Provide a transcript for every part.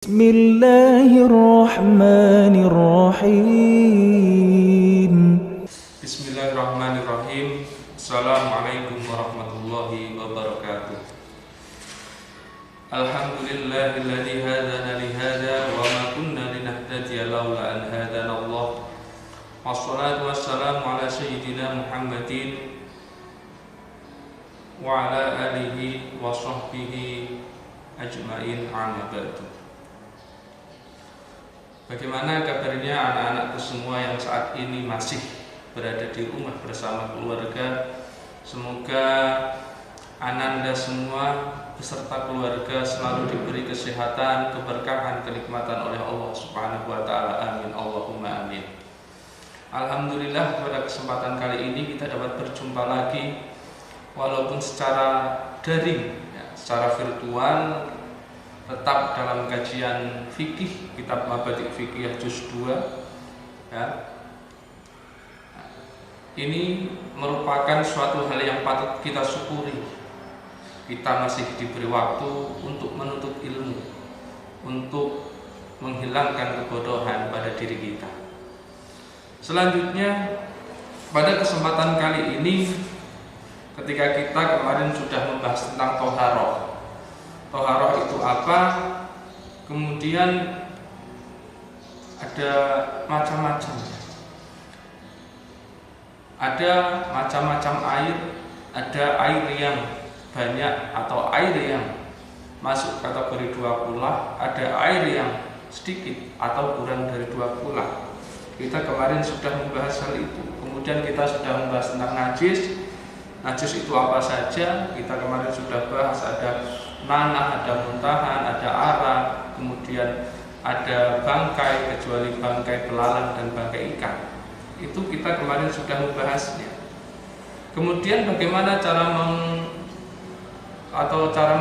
Bismillahirrahmanirrahim. Bismillahirrahmanirrahim. Assalamualaikum warahmatullahi wabarakatuh. Alhamdulillahilladzi hadana li hada wa ma kunna linahtadiya laula an hadana Allah. Wassalatu wassalamu ala sayyidina Muhammadin wa ala alihi wa sahbihi ajmain, amma ba'du. Bagaimana kabarnya anak-anakku semua yang saat ini masih berada di rumah bersama keluarga? Semoga ananda semua beserta keluarga selalu diberi kesehatan, keberkahan, kenikmatan oleh Allah Subhanahu wa taala. Amin, Allahumma amin. Alhamdulillah, pada kesempatan kali ini kita dapat berjumpa lagi walaupun secara daring, secara virtual, tetap dalam kajian fikih kitab Mabadi' Fiqhiyah juz 2 ya. Ini merupakan suatu hal yang patut kita syukuri. Kita masih diberi waktu untuk menuntut ilmu, untuk menghilangkan kebodohan pada diri kita. Selanjutnya, pada kesempatan kali ini, ketika kita kemarin sudah membahas tentang toharoh. Toharoh itu apa? Kemudian ada macam-macam. Ada macam-macam air. Ada air yang banyak atau air yang masuk kategori 2 kula. Ada air yang sedikit atau kurang dari 2 kula. Kita kemarin sudah membahas hal itu. Kemudian kita sudah membahas tentang najis. Najis itu apa saja? Kita kemarin sudah bahas, ada nanah, ada muntahan, ada arak, kemudian ada bangkai, kecuali bangkai belalang dan bangkai ikan. Itu kita kemarin sudah membahasnya. Kemudian bagaimana cara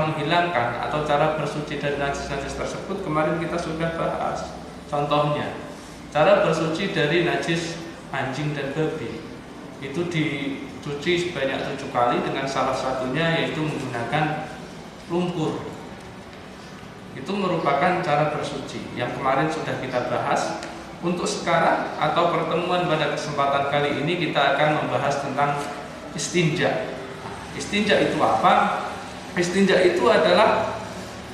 menghilangkan atau cara bersuci dari najis-najis tersebut, kemarin kita sudah bahas. Contohnya, cara bersuci dari najis anjing dan babi itu dicuci sebanyak 7 kali, dengan salah satunya yaitu menggunakan lumpur. Itu merupakan cara bersuci yang kemarin sudah kita bahas. Untuk sekarang atau pertemuan pada kesempatan kali ini kita akan membahas tentang istinja. Istinja itu apa? Istinja itu adalah,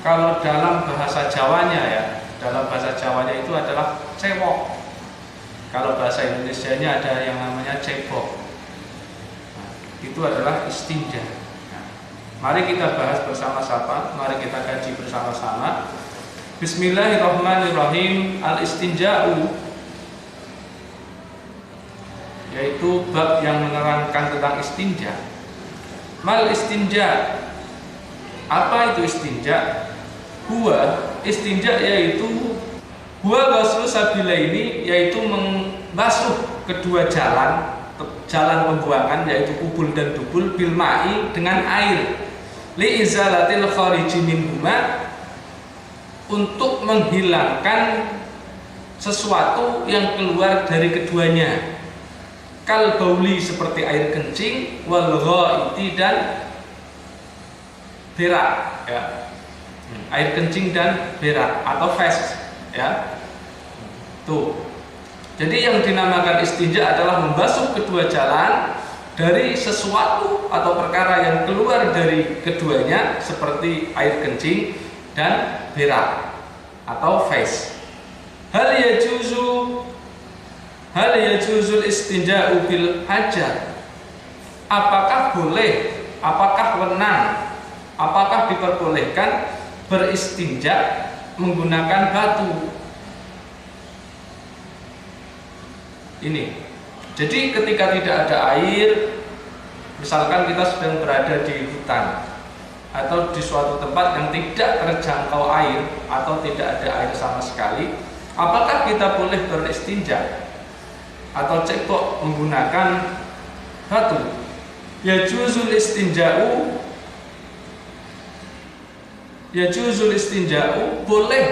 kalau dalam bahasa Jawanya dalam bahasa Jawanya itu adalah cewok. Kalau bahasa Indonesianya ada yang namanya cebok. Itu adalah istinja. Mari kita bahas bersama-sama, mari kita kaji bersama-sama. Bismillahirrahmanirrahim. Al-istinja'u, yaitu bab yang menerangkan tentang istinja. Mal istinja, apa itu istinja? Istinja yaitu ghuslu sabilaini, yaitu membasuh kedua jalan pembuangan, yaitu kubul dan dubul, bil ma'i, dengan air, li izalatil khariji minhuma, untuk menghilangkan sesuatu yang keluar dari keduanya. Kal bauli, seperti air kencing, wal ghaiti, dan berak ya. Air kencing dan berak atau fes ya. Tuh. Jadi yang dinamakan istinja adalah membasuh kedua jalan dari sesuatu atau perkara yang keluar dari keduanya, seperti air kencing dan berak atau fes. Hal yajuzul istinja'u bil hajar. Apakah boleh, apakah wenang, apakah diperbolehkan beristinja menggunakan batu? Ini. Jadi ketika tidak ada air, misalkan kita sedang berada di hutan atau di suatu tempat yang tidak terjangkau air atau tidak ada air sama sekali, apakah kita boleh beristinja atau cebok menggunakan batu? Yajuzul istinja'u, boleh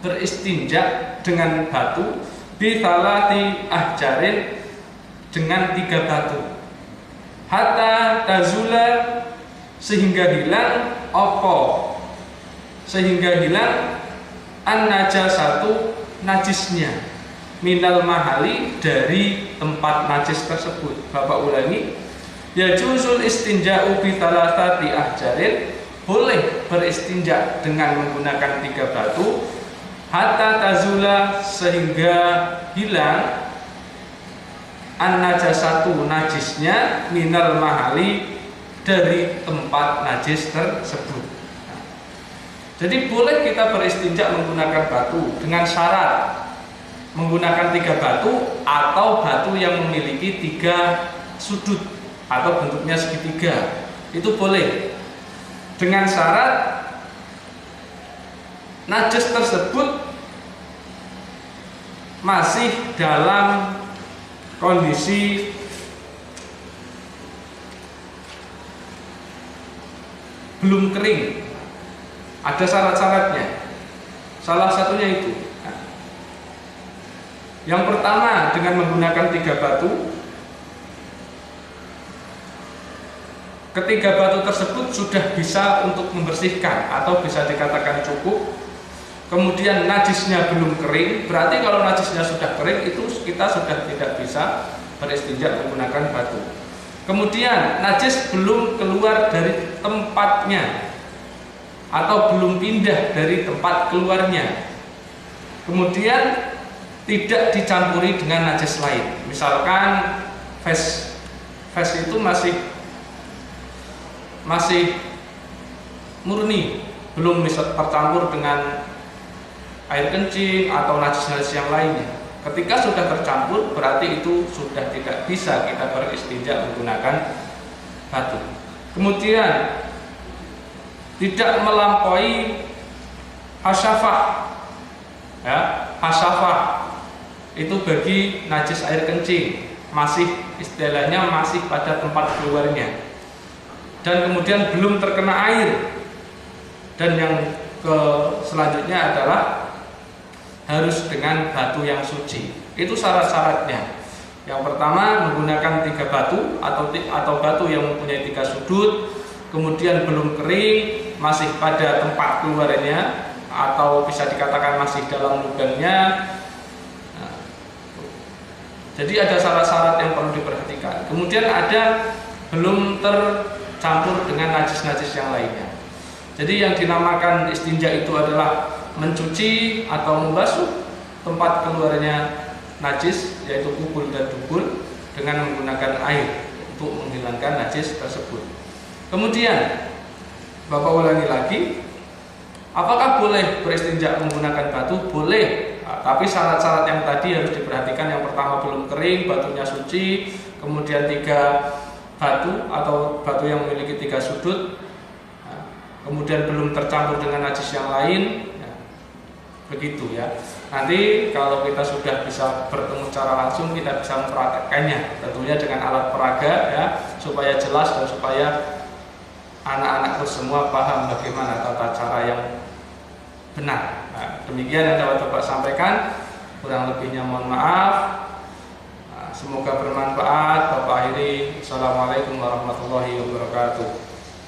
beristinja dengan batu, bi thalati ahjarin, dengan 3 batu, hatta tazula, sehingga hilang sehingga hilang an-najasatu najisnya, minal mahali dari tempat najis tersebut. Bapak ulangi, yajuzul istinja'u bi thalathati ahjarin, boleh beristinja dengan menggunakan 3 batu, hatta tazula, sehingga hilang an-najasatu najisnya, minal mahali dari tempat najis tersebut. Jadi boleh kita beristinja menggunakan batu dengan syarat menggunakan 3 batu atau batu yang memiliki 3 sudut atau bentuknya segitiga. Itu boleh, dengan syarat najis tersebut masih dalam kondisi belum kering. Ada syarat-syaratnya. Salah satunya itu, yang pertama, dengan menggunakan 3 batu, ketiga batu tersebut sudah bisa untuk membersihkan atau bisa dikatakan cukup. Kemudian najisnya belum kering, berarti kalau najisnya sudah kering itu kita sudah tidak bisa beristinja menggunakan batu. Kemudian najis belum keluar dari tempatnya atau belum pindah dari tempat keluarnya. Kemudian tidak dicampuri dengan najis lain. Misalkan fes itu masih murni, belum bisa tercampur dengan air kencing atau najis-najis yang lainnya. Ketika sudah tercampur, berarti itu sudah tidak bisa kita beristinja menggunakan batu. Kemudian tidak melampaui hasyafah. Ya, hasyafah itu bagi najis air kencing, masih istilahnya masih pada tempat keluarnya. Dan kemudian belum terkena air. Dan yang selanjutnya adalah harus dengan batu yang suci. Itu syarat-syaratnya. Yang pertama, menggunakan 3 batu atau batu yang mempunyai 3 sudut, kemudian belum kering, masih pada tempat keluarnya atau bisa dikatakan masih dalam lubangnya. Jadi ada syarat-syarat yang perlu diperhatikan. Kemudian ada belum tercampur dengan najis-najis yang lainnya. Jadi yang dinamakan istinja itu adalah mencuci atau membasuh tempat keluarnya najis, yaitu kubul dan dubul, dengan menggunakan air untuk menghilangkan najis tersebut. Kemudian Bapak ulangi lagi, apakah boleh beristinja menggunakan batu? Boleh. Nah, tapi syarat-syarat yang tadi harus diperhatikan. Yang pertama, belum kering, batunya suci. Kemudian 3 batu atau batu yang memiliki 3 sudut. Nah, kemudian belum tercampur dengan najis yang lain. Nah, begitu ya. Nanti kalau kita sudah bisa bertemu secara langsung, kita bisa mempraktekkannya. Tentunya dengan alat peraga ya, supaya jelas dan supaya anak-anakku semua paham bagaimana tata cara yang benar. Nah, demikian yang dapat Bapak sampaikan. Kurang lebihnya mohon maaf. Nah, semoga bermanfaat. Bapak akhiri. Assalamualaikum warahmatullahi wabarakatuh.